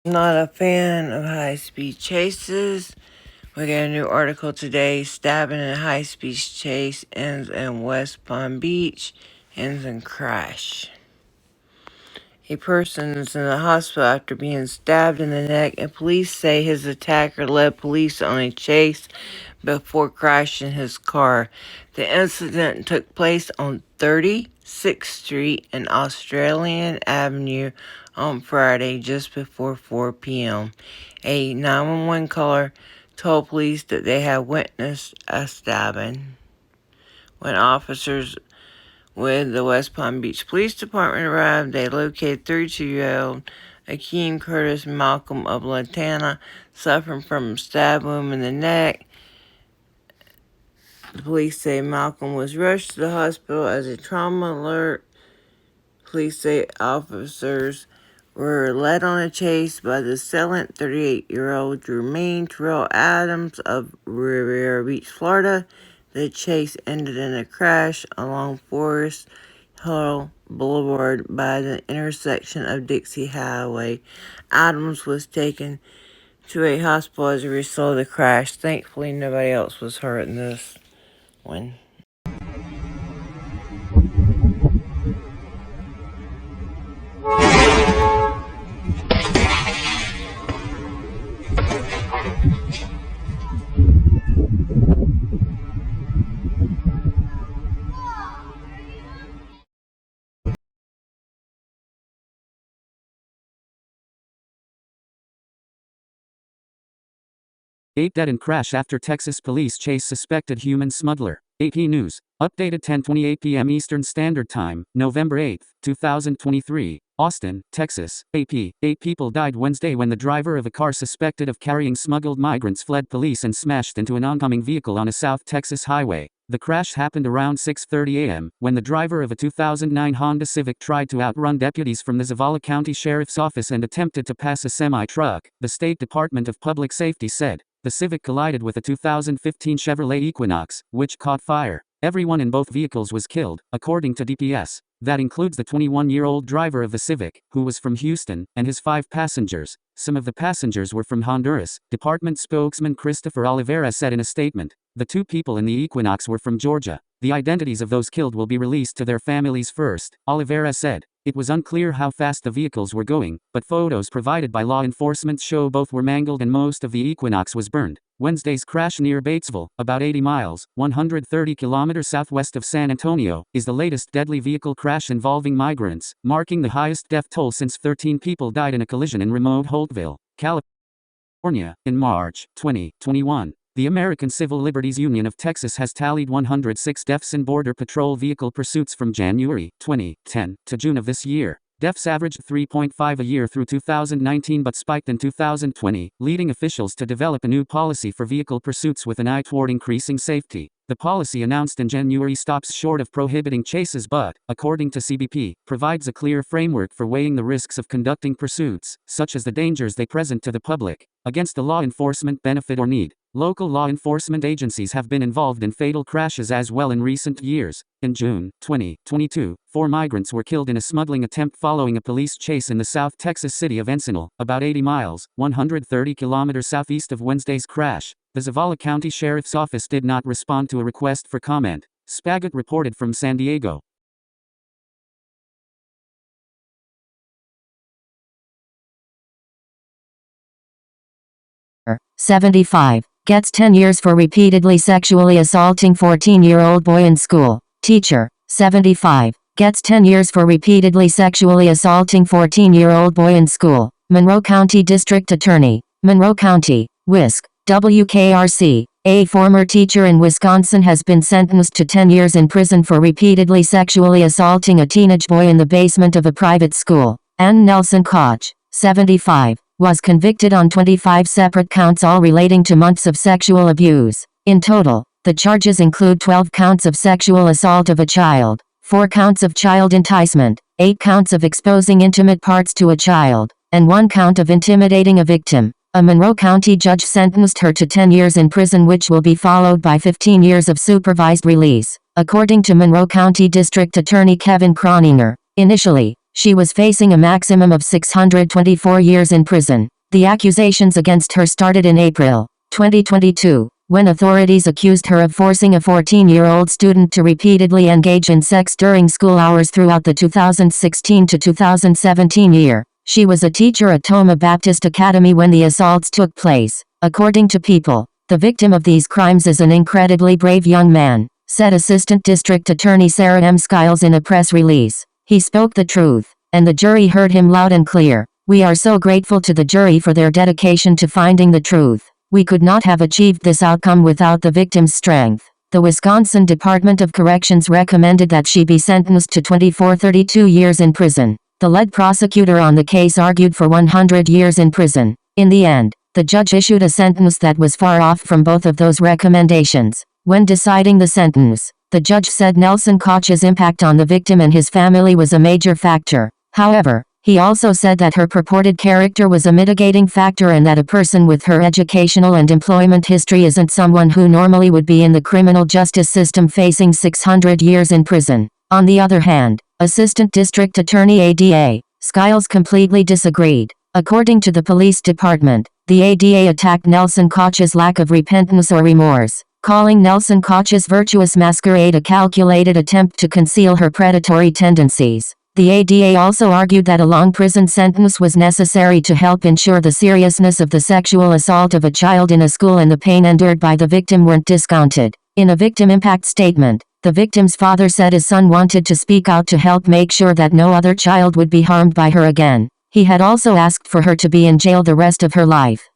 Not a fan of high-speed chases. We got a new article today. Stabbing in a high-speed chase ends in West Palm Beach, ends in crash. A person is in the hospital after being stabbed in the neck, and police say his attacker led police on a chase before crashing his car. The incident took place on 36th Street and Australian Avenue on Friday just before 4 p.m. A 911 caller told police that they had witnessed a stabbing. When officers with the West Palm Beach Police Department arrived, they located 32-year-old Akeem Curtis Malcolm of Lantana, suffering from a stab wound in the neck. The police say Malcolm was rushed to the hospital as a trauma alert. Police say officers were led on a chase by the assailant, 38-year-old Jermaine Terrell Adams of Riviera Beach, Florida. The chase ended in a crash along Forest Hill Boulevard by the intersection of Dixie Highway. Adams was taken to a hospital as a result of the crash. Thankfully, nobody else was hurt in this one. Eight dead in crash after Texas police chase suspected human smuggler. AP News. Updated 10:28 p.m. Eastern Standard Time, November 8, 2023. Austin, Texas. AP. 8 people died Wednesday when the driver of a car suspected of carrying smuggled migrants fled police and smashed into an oncoming vehicle on a South Texas highway. The crash happened around 6:30 a.m., when the driver of a 2009 Honda Civic tried to outrun deputies from the Zavala County Sheriff's Office and attempted to pass a semi-truck, the State Department of Public Safety said. The Civic collided with a 2015 Chevrolet Equinox, which caught fire. Everyone in both vehicles was killed, according to DPS. That includes the 21-year-old driver of the Civic, who was from Houston, and his 5 passengers. Some of the passengers were from Honduras, Department spokesman Christopher Oliveira said in a statement. The 2 people in the Equinox were from Georgia. The identities of those killed will be released to their families first, Oliveira said. It was unclear how fast the vehicles were going, but photos provided by law enforcement show both were mangled and most of the Equinox was burned. Wednesday's crash near Batesville, about 80 miles, 130 kilometers southwest of San Antonio, is the latest deadly vehicle crash involving migrants, marking the highest death toll since 13 people died in a collision in remote Holtville, California, in March 2021. The American Civil Liberties Union of Texas has tallied 106 deaths in Border Patrol vehicle pursuits from January 2010 to June of this year. Deaths averaged 3.5 a year through 2019 but spiked in 2020, leading officials to develop a new policy for vehicle pursuits with an eye toward increasing safety. The policy announced in January stops short of prohibiting chases but, according to CBP, provides a clear framework for weighing the risks of conducting pursuits, such as the dangers they present to the public, against a law enforcement benefit or need. Local law enforcement agencies have been involved in fatal crashes as well in recent years. In June 2022, 4 migrants were killed in a smuggling attempt following a police chase in the South Texas city of Encinal, about 80 miles, 130 kilometers southeast of Wednesday's crash. The Zavala County Sheriff's Office did not respond to a request for comment. Spagat reported from San Diego. Teacher, 75, gets 10 years for repeatedly sexually assaulting 14-year-old boy in school. Teacher, 75, gets 10 years for repeatedly sexually assaulting 14-year-old boy in school. Monroe County District Attorney, Monroe County, Wisc, WKRC. A former teacher in Wisconsin has been sentenced to 10 years in prison for repeatedly sexually assaulting a teenage boy in the basement of a private school. Ann Nelson Koch, 75, was convicted on 25 separate counts, all relating to months of sexual abuse. In total, the charges include 12 counts of sexual assault of a child, 4 counts of child enticement, 8 counts of exposing intimate parts to a child, and 1 count of intimidating a victim. A Monroe County judge sentenced her to 10 years in prison, which will be followed by 15 years of supervised release, according to Monroe County District Attorney Kevin Croninger. Initially, she was facing a maximum of 624 years in prison. The accusations against her started in April 2022, when authorities accused her of forcing a 14-year-old student to repeatedly engage in sex during school hours throughout the 2016 to 2017 year. She was a teacher at Toma Baptist Academy when the assaults took place. According to People, the victim of these crimes is an incredibly brave young man, said Assistant District Attorney Sarah M. Skiles in a press release. He spoke the truth, and the jury heard him loud and clear. We are so grateful to the jury for their dedication to finding the truth. We could not have achieved this outcome without the victim's strength. The Wisconsin Department of Corrections recommended that she be sentenced to 32 years in prison. The lead prosecutor on the case argued for 100 years in prison. In the end, the judge issued a sentence that was far off from both of those recommendations. When deciding the sentence, the judge said Nelson Koch's impact on the victim and his family was a major factor. However, he also said that her purported character was a mitigating factor and that a person with her educational and employment history isn't someone who normally would be in the criminal justice system facing 600 years in prison. On the other hand, Assistant District Attorney ADA Skiles completely disagreed. According to the police department, the ADA attacked Nelson Koch's lack of repentance or remorse, calling Nelson Koch's virtuous masquerade a calculated attempt to conceal her predatory tendencies. The ADA also argued that a long prison sentence was necessary to help ensure the seriousness of the sexual assault of a child in a school and the pain endured by the victim weren't discounted. In a victim impact statement, the victim's father said his son wanted to speak out to help make sure that no other child would be harmed by her again. He had also asked for her to be in jail the rest of her life.